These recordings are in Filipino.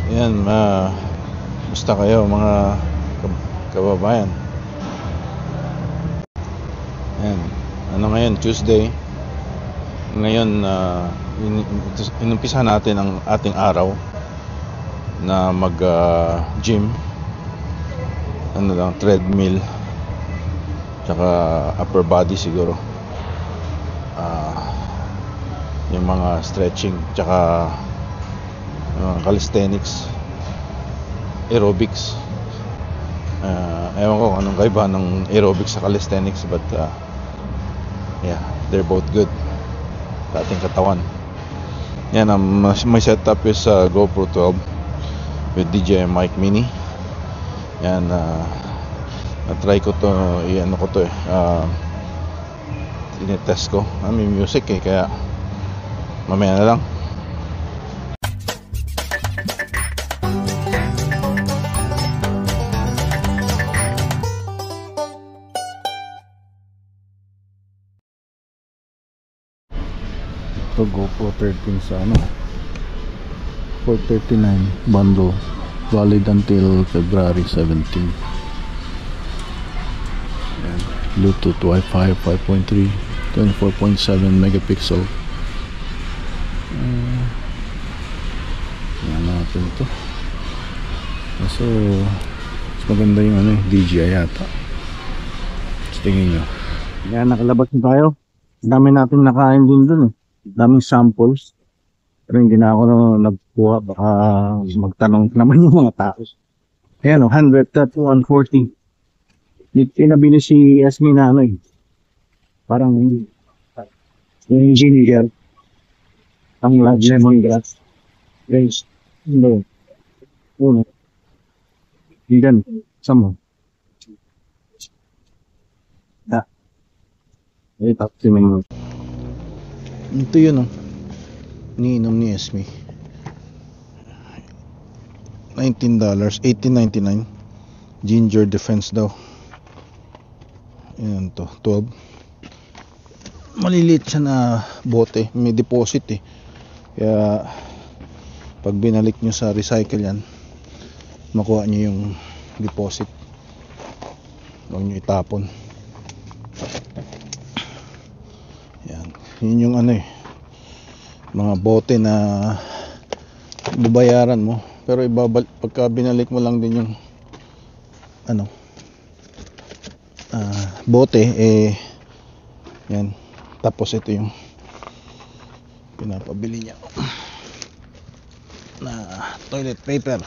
Yan, basta kayo mga kababayan. Yan, ano ngayon, Tuesday. Ngayon, inumpisa natin ang ating araw na mag-gym. Ano lang, treadmill. Tsaka upper body siguro. Yung mga stretching, tsaka calisthenics, aerobics. Ewan ko anong kaiba ng aerobics sa calisthenics, but yeah, they're both good sa ating katawan. Yan, my setup is GoPro 12 with DJI Mic Mini. Yan, na-try ko to, tinetest ko. May music kaya mamaya na lang. Ito GoPro 13 sa 439 bundle, valid until February 17. Ayan. Bluetooth, Wi-Fi 5.3, 24.7 megapixel. Yan natin ito. So mas maganda yung DJI yata. So, tingin nyo. Yan, nakalabas na tayo. Dami natin nakain din dun daming samples, pero hindi na ako nagkuha, baka magtanong naman yung mga tao. Ayan 100 to 140. Pinabili si Esme na parang yung ginger, ang lemongrass range. Uno yan, sama tapos yung ito yun iniinom ni Esme. $19, $18.99. Ginger Defense daw. Yan to, 12. Maliliit siya na bote, may deposit kaya pag binalik nyo sa recycle yan, makuha nyo yung deposit, huwag nyo itapon. Yun yung mga bote na babayaran mo, pero pagka binalik mo lang din yung bote yan, tapos ito yung pinapabili niya na toilet paper,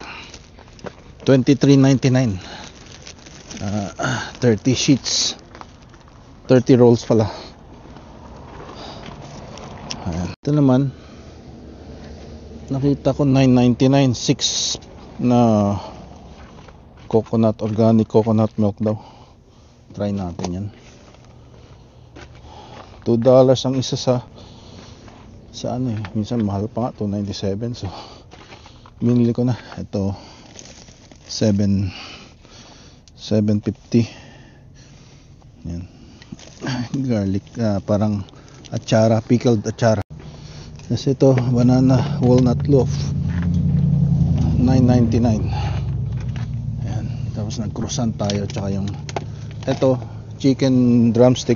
$23.99. 30 sheets, 30 rolls pala. Ito naman, nakita ko $9.99, 6 na organic coconut milk daw. Try natin yan. $2 ang isa sa minsan mahal pa nga, $2.97. So binili ko na ito, $7.50. yan. Garlic, parang atsara, pickled atsara. Kasi ito, banana walnut loaf, $9.99. Ayan, tapos nag-croissant tayo, tsaka yung ito, chicken drumstick.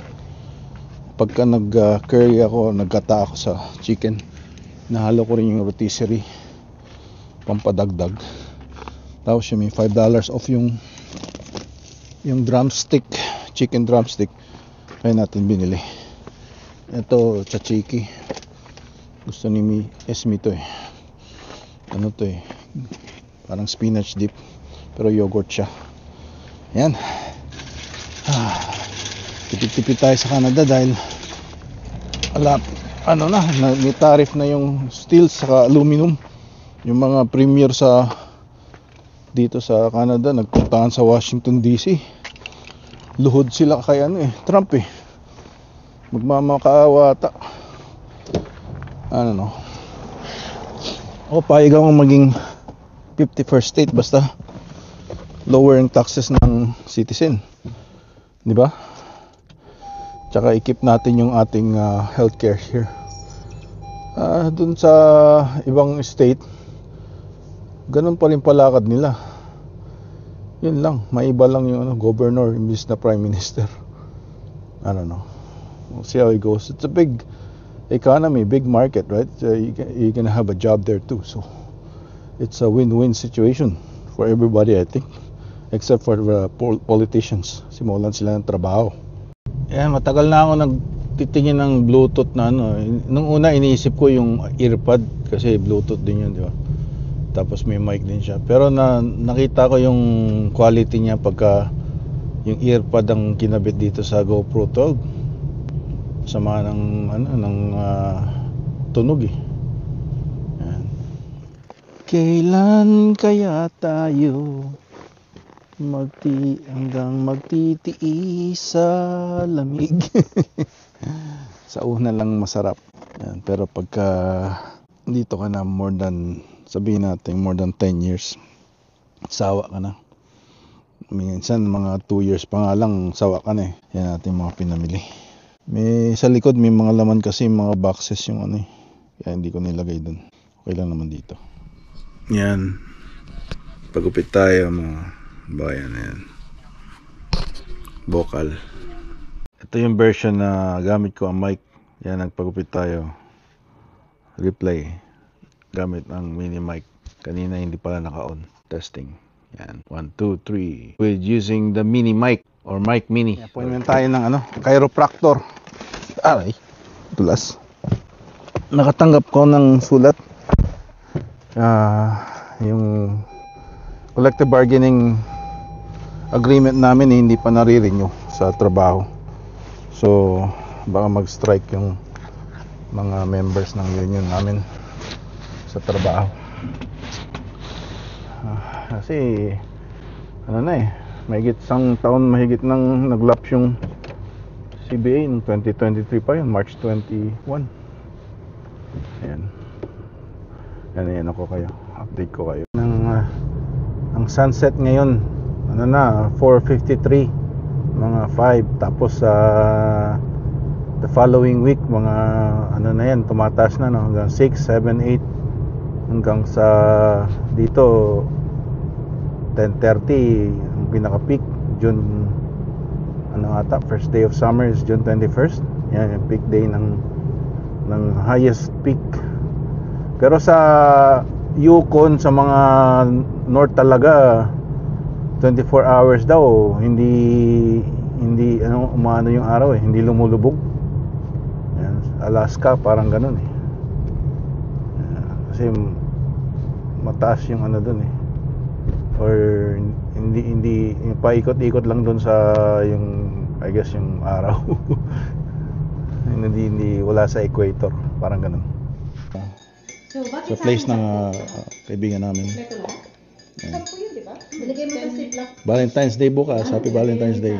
Pagka nag-curry ako, nagkata ako sa chicken, nahalo ko rin yung rotisserie, pampadagdag. Tapos yung may $5 off yung drumstick, chicken drumstick, kaya natin binili. Ito, tzatziki. Gusto ni Esme to parang spinach dip, pero yogurt siya. Yan. Tipid-tipid tayo sa Canada dahil may tariff na yung steel saka aluminum. Yung mga premier dito sa Canada nagpuntahan sa Washington DC. Luhod sila kay Trump magmamakaawa ata. Payag akong maging 51st state basta lowering taxes ng citizen, di ba? Tsaka i-keep natin yung ating healthcare here. Dun sa ibang state ganun pa rin palakad nila. Yun lang, maiba lang yung governor imbis na prime minister. I don't know. We'll see how it goes. It's a big economy, big market, right? You're gonna have a job there too. So it's a win-win situation for everybody, I think, except for the politicians. Simulan sila ng trabaho. Yan, matagal na ako nagtitingin ng Bluetooth na Nung una iniisip ko yung earpod kasi Bluetooth din yun, di ba? Tapos may mic din siya. Pero nakita ko yung quality niya pagka yung earpod ang kinabit dito sa GoPro 12. Sama ng tunog eh. Yan. Kailan kaya tayo hanggang magtitiis sa lamig? Sa una lang masarap. Yan. Pero pagka dito ka na sabihin natin more than 10 years, sawa ka na. Minsan mga 2 years pa nga lang sawa ka na eh. Yan natin mga pinamili. Sa likod may mga laman kasi, mga boxes yung kaya hindi ko nilagay dun. Okay lang naman dito. Yan. Pagupit tayo mga bayan na yan. Vocal. Ito yung version na gamit ko ang mic. Yan, nagpagupit tayo. Replay. Gamit ang mini mic. Kanina hindi pala naka-on. Testing. Yan. 1, 2, 3. With using the mini mic or mic mini. Appointment tayo ng chiropractor. Aray. Tulas. Nakatanggap ko ng sulat. Yung collective bargaining agreement namin hindi pa nare-renew sa trabaho. So, baka mag-strike yung mga members ng union namin sa trabaho. Kasi mahigit isang taon nang nag-lapse yung CBA ng 2023 pa yun, March 21. Ayan. Yan ako kayo. Update ko kayo. Ang sunset ngayon, 4:53, mga 5. Tapos the following week, mga tumataas na hanggang 6, 7, 8. Hanggang sa dito 10:30 ang pinaka-peak. June first day of summer is June 21st. Yan yung peak day ng highest peak. Pero sa Yukon, sa mga north talaga, 24 hours daw hindi umano yung araw hindi lumulubog. Yan, Alaska parang ganun eh. Kasi mataas yung doon eh. Or hindi paikot-ikot lang doon sa yung I guess yung araw. hindi wala sa equator, parang ganun. Sa place ng kaibigan namin. Valentine's Day bukas. Happy Valentine's Day.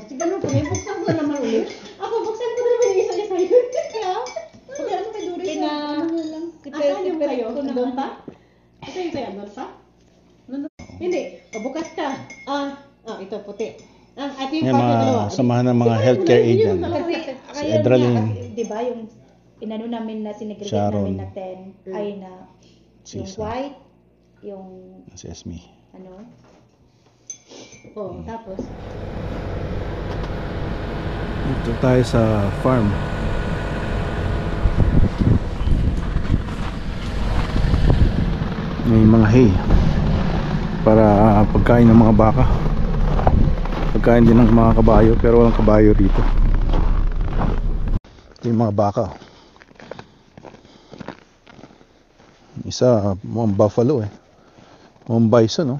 Siguro ko buksan ko naman ulit. Ako buksan ko naman yung isa sa iyo. Kaya, ano kay Doris? Asan yung kayo? Doon pa? Ito yung kayo doon pa? Hindi, pabukas ka. Ito puti. Ito yung Yung mga samahan ng mga healthcare agent. Si Edralyn. Diba yung inano namin na sinegregate namin na 10 ay na yung white, yung si Esme. Tapos dito tayo sa farm. May mga hay para pagkain ng mga baka. Pagkain din ng mga kabayo, pero walang kabayo dito. Ito yung mga baka. Isa mukhang buffalo eh. Mukhang bison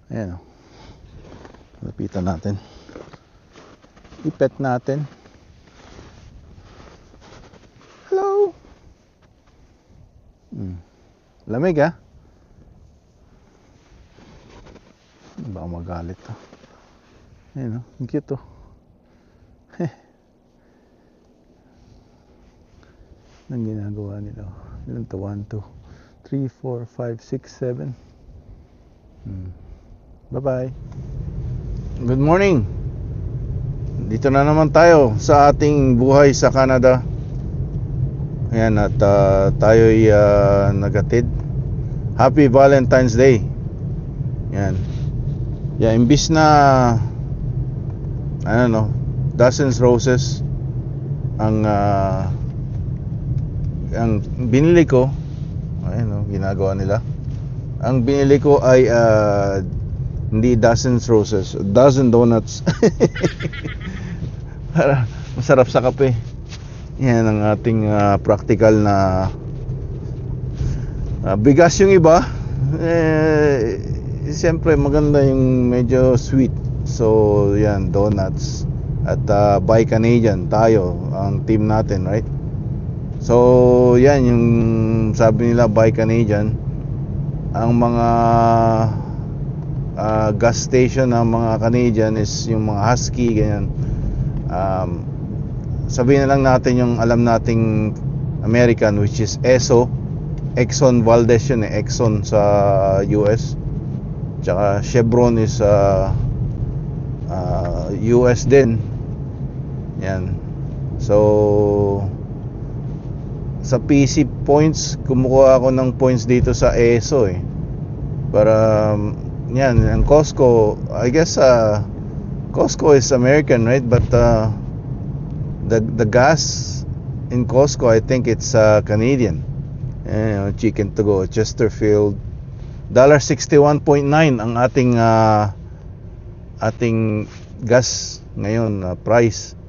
ayan lapitan natin, ipet natin. Hello. Lamig baka magalit ayan ang cute ang ginagawa nila. Ilan to? 1, 2, 3, 4, 5, 6, 7. Bye bye. Good morning. Dito na naman tayo sa ating buhay sa Canada. Ayan, at tayo'y nagatid. Happy Valentine's Day. Yan. Yeah, imbis na dozens roses ang binili ko. Ayun, ginagawa nila. Ang binili ko ay hindi dozens roses, dozen donuts. Para masarap sa kape. Yan ang ating practical na bigas. Yung iba siyempre maganda yung medyo sweet. So yan, donuts. At Buy Canadian, tayo ang team natin, right? So yan yung sabi nila, Buy Canadian. Ang mga gas station ng mga Canadian is yung mga Husky, ganyan. Sabihin na lang natin yung alam nating American, which is Esso. Exxon Valdez yun, Exxon sa US. Tsaka Chevron is US din. Yan. So sa PC points, kumukuha ako ng points dito sa Esso para yan, ang Costco, I guess Costco is American, right? But the gas in Costco, I think it's Canadian. Chicken to go, Chesterfield, $61.9 ang ating gas ngayon, price.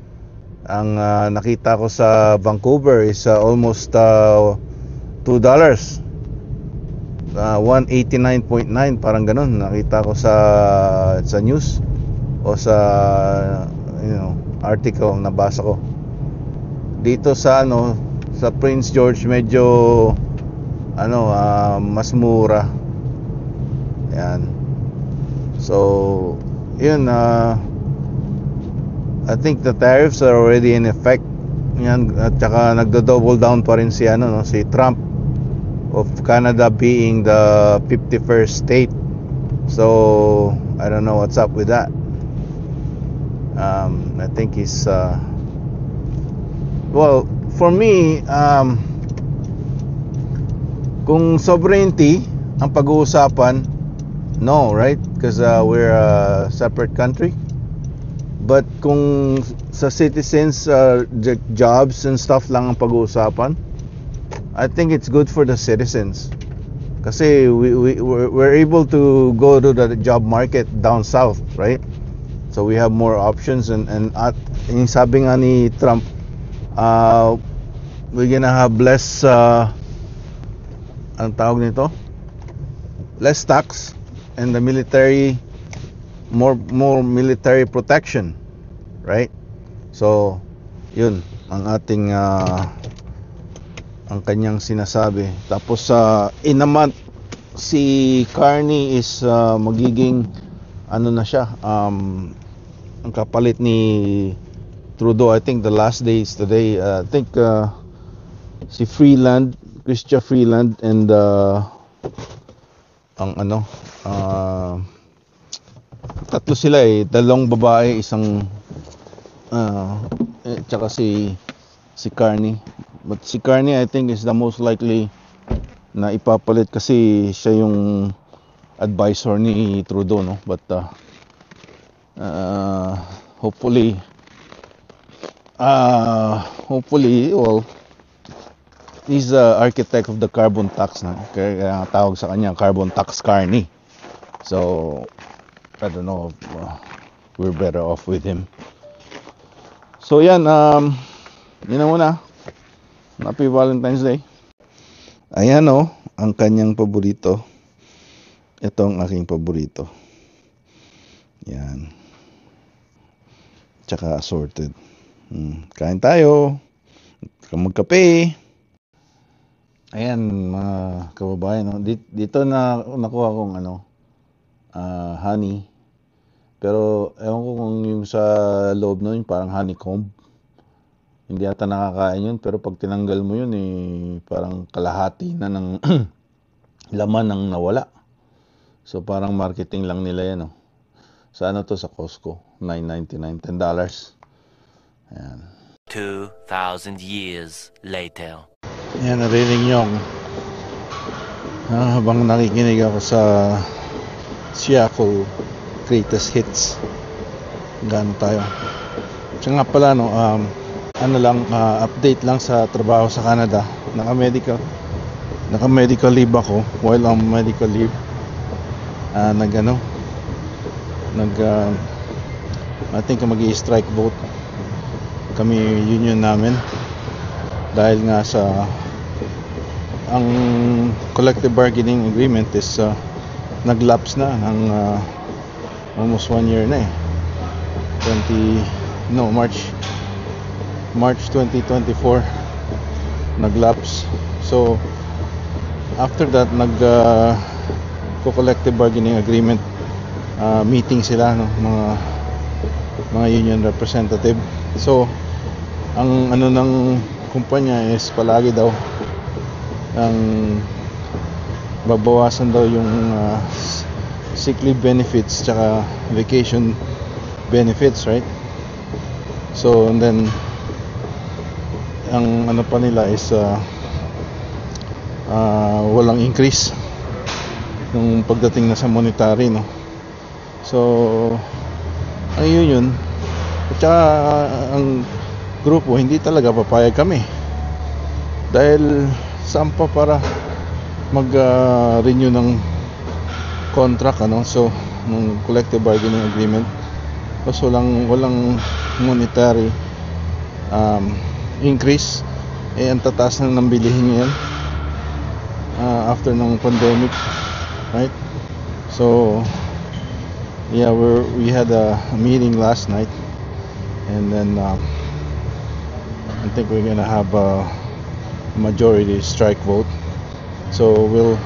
Ang nakita ko sa Vancouver is almost $2, 189.9, parang ganun nakita ko sa news o sa article na basa ko. Dito sa sa Prince George medyo mas mura. Yan. So yun, I think the tariffs are already in effect. Yan, at saka nagdo-double down pa rin si si Trump of Canada being the 51st state. So I don't know what's up with that. I think he's well, for me, kung sovereignty ang pag-uusapan, no, right? Because we're a separate country. But kung sa citizens, jobs and stuff lang ang pag-uusapan, I think it's good for the citizens. Kasi we're able to go to the job market down south, right? So we have more options, and yung sabi nga ni Trump, we're gonna have less ang tawag nito, less tax, and the military, more military protection, right? So yun ang ating ang kanyang sinasabi. Tapos in a month, si Carney is magiging na siya, ang kapalit ni Trudeau. I think the last day is today. I think si Chrystia Freeland, and tatlo sila dalawang babae, isang tsaka si Carney. But si Carney, I think, is the most likely na ipapalit kasi siya yung advisor ni Trudeau, no? But hopefully, well, he's the architect of the carbon tax, na kaya tawag sa kanya carbon tax Carney. So I don't know if we're better off with him. So yan, yun na muna. Happy Valentine's Day. Ayan ang kanyang paborito. Ito ang aking paborito. Yan. Tsaka assorted. Kain tayo. Magkape. Ayan, mga kababayan, dito na nakuha kong honey. Pero ewan ko kung yung sa loob nun parang honeycomb. Hindi ata nakakain yun, pero pag tinanggal mo yun parang kalahati na ng laman ng nawala. So parang marketing lang nila yan. Sa to, sa Costco, $9.99, $10. Ayan. 2,000 years later. Yan, narinig nyo ako. Habang nakikinig ako sa Siako Greatest Hits. Gano tayo. So nga pala no, update lang sa trabaho sa Canada. Naka-medical leave ako. While on medical leave, I think mag-i-strike vote kami union namin dahil nga sa ang collective bargaining agreement is nag-lapse na ng almost 1 year na eh. March 2024 nag-lapse. So after that collective bargaining agreement meeting sila no, mga union representative. So ang ano ng kumpanya is palagi daw ang babawasan daw yung sick leave benefits tsaka vacation benefits, right? So and then ang ano pa nila is walang increase nung pagdating na sa monetary, no? So ang union at saka ang grupo hindi talaga papayag kami dahil saan pa para mag-renew ng contract, ano? So ng collective bargaining agreement, kasi walang monetary increase. Ang tataas ng bilihin ngayon after ng pandemic, right? So yeah, we had a meeting last night, and then I think we're gonna have a majority strike vote. So we'll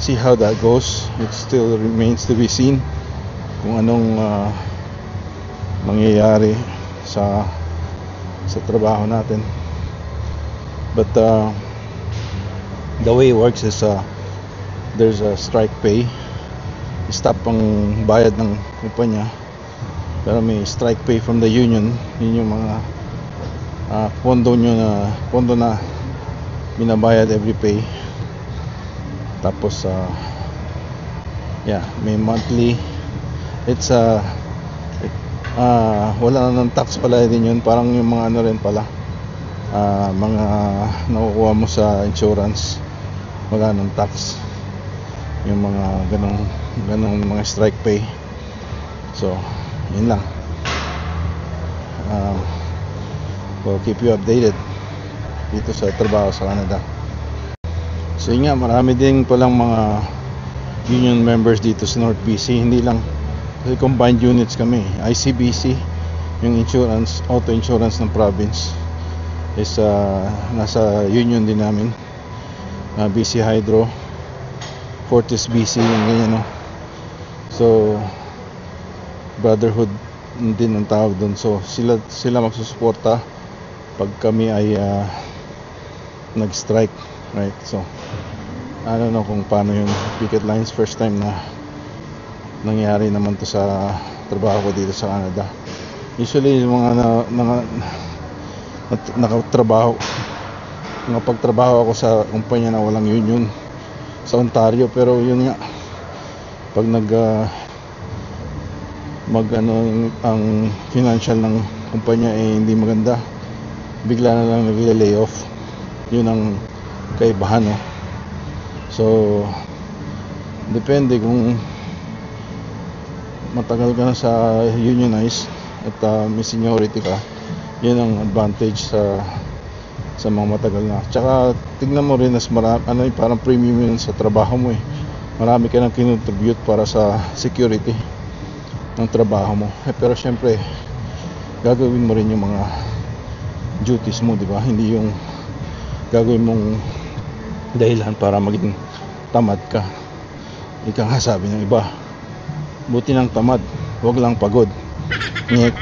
see how that goes. It still remains to be seen kung anong mangyayari sa trabaho natin. But the way it works is there's a strike pay. Stop ang bayad ng kumpanya, pero may strike pay from the union. Yun yung mga pondo na binabayad every pay. Tapos may monthly. It's wala na ng tax pala din yun. Parang yung mga ano rin pala, mga nakukuha mo sa insurance, wala ng tax yung mga ganong mga strike pay. So yun lang. We'll keep you updated dito sa trabaho sa Canada. So yun nga, marami din palang mga union members dito sa North BC. Hindi lang kasi combined units kami. ICBC, yung insurance, auto insurance ng province, is nasa union din namin. BC Hydro, Fortis BC, yung ganyan, no? So brotherhood din ang tawag doon. So sila magsusuporta pag kami ay nag-strike, right? So I don't know kung paano yung picket lines. First time na nangyari naman to sa trabaho ko dito sa Canada. Usually yung mga nakapagtrabaho ako sa kumpanya na walang union sa Ontario, pero yun nga, pag ang financial ng kumpanya hindi maganda, bigla na lang nag-lay off. Yun ang kaibahan, no? So depende kung matagal ka na sa unionize at may seniority ka, yun ang advantage sa mga matagal na. Tsaka tignan mo rin, parang premium yun sa trabaho mo eh. Marami ka nang kinontribute para sa security ng trabaho mo. Pero syempre gagawin mo rin yung mga duties mo, di ba? Hindi yung gagawin mong dahilan para maging tamad ka. Ika nga sabi ng iba, buti ng tamad, huwag lang pagod. Nyek.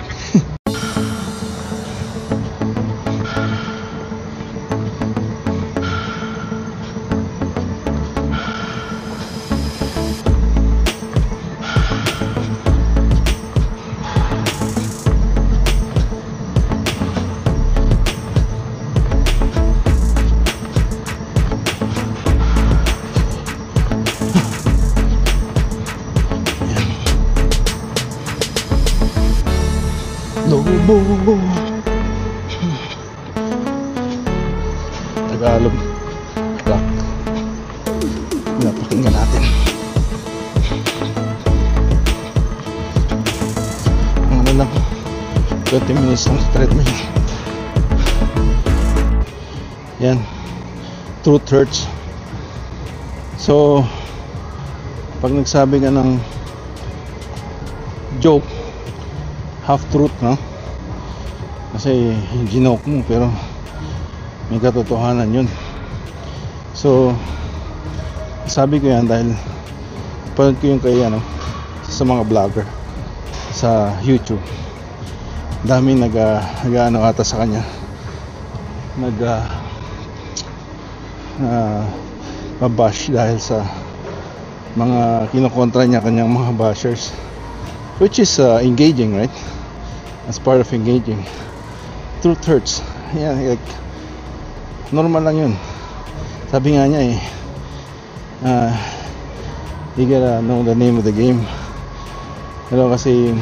Tagalog rock. Napakinggan natin. Ano lang, 20 minutes lang sa treadmill. Yan, truth hurts. So pag nagsabi ka ng joke, half truth, no? Kasi ginoke mo pero may katotohanan yun. So sabi ko yan dahil panood ko yung kay sa mga vlogger sa YouTube. Dami nag-ano ata sa kanya, mabash dahil sa mga kinokontra niya kanyang mga bashers, which is engaging, right? As part of engaging. Truth hurts. Yeah, like, normal lang yun. Sabi nga niya you gotta know the name of the game. Pero kasi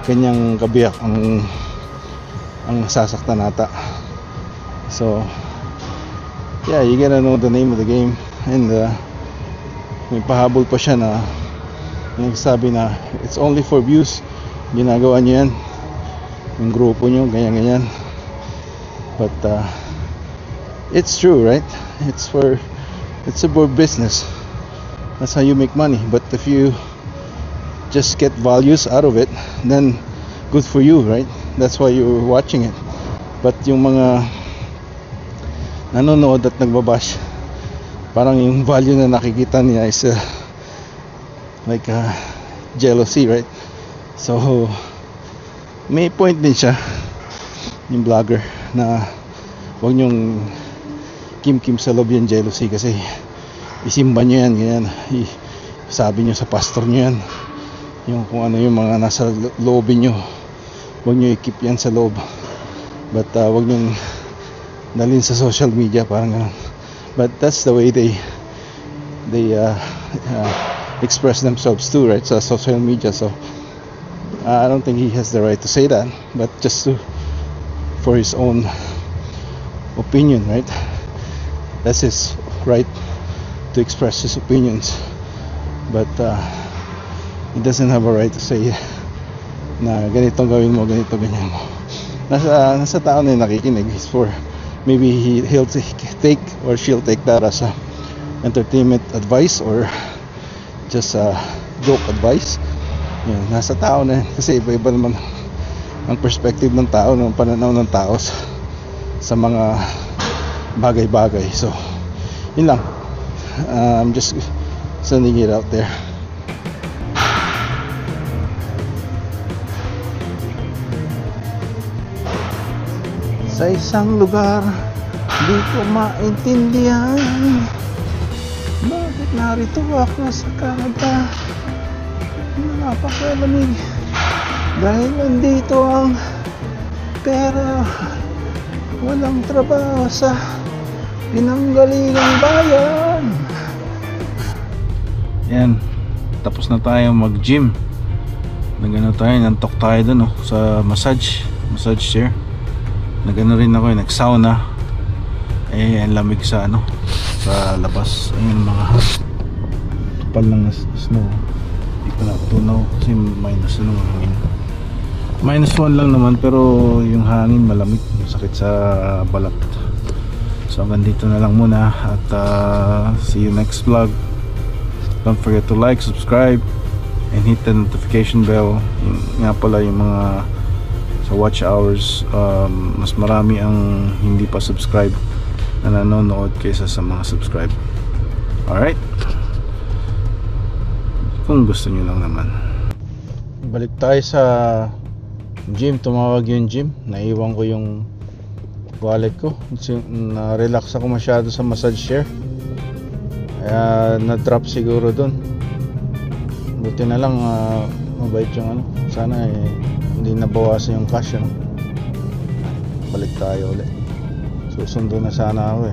kanyang kabiyak ang nasasaktan nata. So yeah, you gotta know the name of the game. And may pahabol pa siya na nagsabi na it's only for views, ginagawa niyo yan yung grupo niyo, ganyan. But it's true, right? It's about business. That's how you make money. But if you just get values out of it, then good for you, right? That's why you're watching it. But yung mga nanonood at nagbabash, parang yung value na nakikita niya is like jealousy, right? So may point din siya yung vlogger na huwag nyong kim sa loob yung jealousy, kasi isimba nyo yan, ganyan. Sabi nyo sa pastor nyo yan, yung kung ano yung mga nasa loobin nyo, huwag nyo i-keep yan sa loob. But huwag nyong dalhin sa social media, parang ganun. But that's the way they express themselves too, right? Sa social media. So I don't think he has the right to say that, but just for his own opinion, right? That's his right to express his opinions, but he doesn't have a right to say na ganito gawin mo, ganito ganyan mo. Nasa tao na yung nakikinig. Is for maybe he'll take or she'll take that as a entertainment advice or just a joke advice. Yan, nasa tao na yan. Kasi iba-iba naman ang perspective ng tao, ng pananaw ng tao sa mga bagay-bagay. So yun lang. I'm just sending it out there. Sa isang lugar di ko maintindihan bakit narito ako sa Canada, napakalamig dahil nandito ang pera, walang trabaho sa pinanggalingang bayan. Yan, tapos na tayo mag-gym. Nagano tayo, nantok tayo dun sa massage chair. Nagano rin ako, nag-sauna. Ang lamig sa sa labas. Ayun, mga kapal ng snow. Hindi ko na tunaw kasi minus hangin. -1 lang naman, pero yung hangin malamig, masakit sa balat. So hanggang dito na lang muna at see you next vlog. Don't forget to like, subscribe and hit the notification bell. Nga pala yung mga sa watch hours, mas marami ang hindi pa subscribe na nanonood kaysa sa mga subscribe. Alright, kung gusto nyo lang naman. Balik tayo sa gym. Tumawag yung gym, naiwan ko yung wallet ko. Na-relax ako masyado sa massage chair, kaya na-drop siguro dun. Buti na lang mabait yung sana hindi nabawasan yung cash, Balik tayo ulit. Susundo na sana ako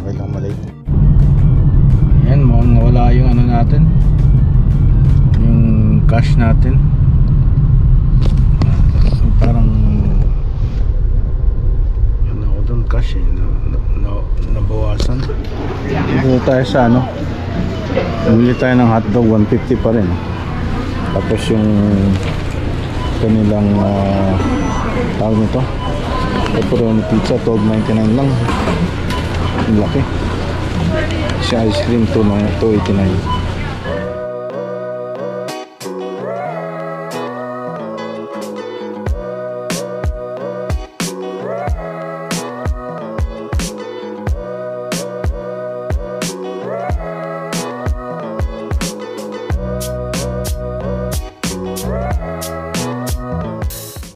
okay lang malate. Ayan, mukhang nawala yung natin, yung cash natin. cash eh. Nabawasan. Dito tayo sa ano. Bumili tayo ng hotdog, 150 pa rin. Tapos yung kanilang tawag nito, pepperoni pizza, 12.99 lang. Ang laki. Si ice cream, 289.